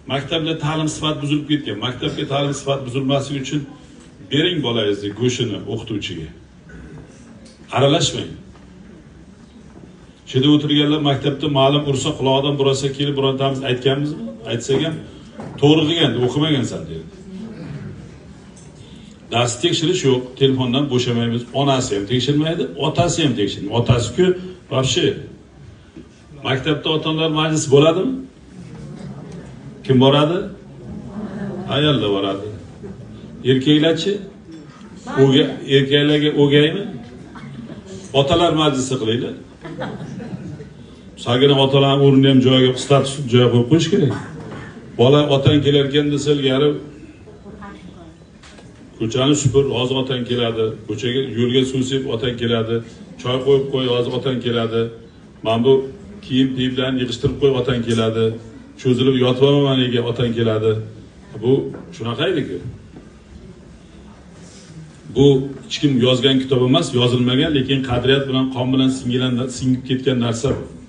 Maktabda ta'lim sifati buzilib ketgan. Maktabga ta'lim sifati buzilmasligi uchun bering bolangizni go'shini o'qituvchiga. Aralashmang. Shunda o'tirganlar maktabda ma'lum ursa, quloqdan burasa kelib birontamiz aytganmizmi? Aytsak ham to'g'ri qilgan, o'qimagansan dedi. Dars tekshirish yo'q, telefondan bo'shamaymiz. Onasi ham tekshirmaydi, otasi ham tekshirmaydi. Otasi-ku вообще maktabda ota-onalar majlisi bo'ladimi? Kim boradi? Ayollar boradi. Erkaklarchi? Erkaklarga o'gaymi? Otalar majlisi qilinglar. Sagina otalarning o'rnini ham joyiga, status joyiga qo'yib qo'yish kerak. Bola otang kelar ekan desa, ilgari ko'chani supur, hozir otang keladi. Ko'chaga yo'lga suv sepib otang keladi. Choy qo'yib qo'y, hozir otang keladi. Mana bu kiyim-kiyimlarni yig'ishtirib qo'y, otang keladi. Cho'zilib yotib olmaman nega otang keladi. Bu shunaqa edi-ku. Bu hech kim yozgan kitob emas, yozilmagan, lekin qadriyat bilan qon bilan singib ketgan narsa bu.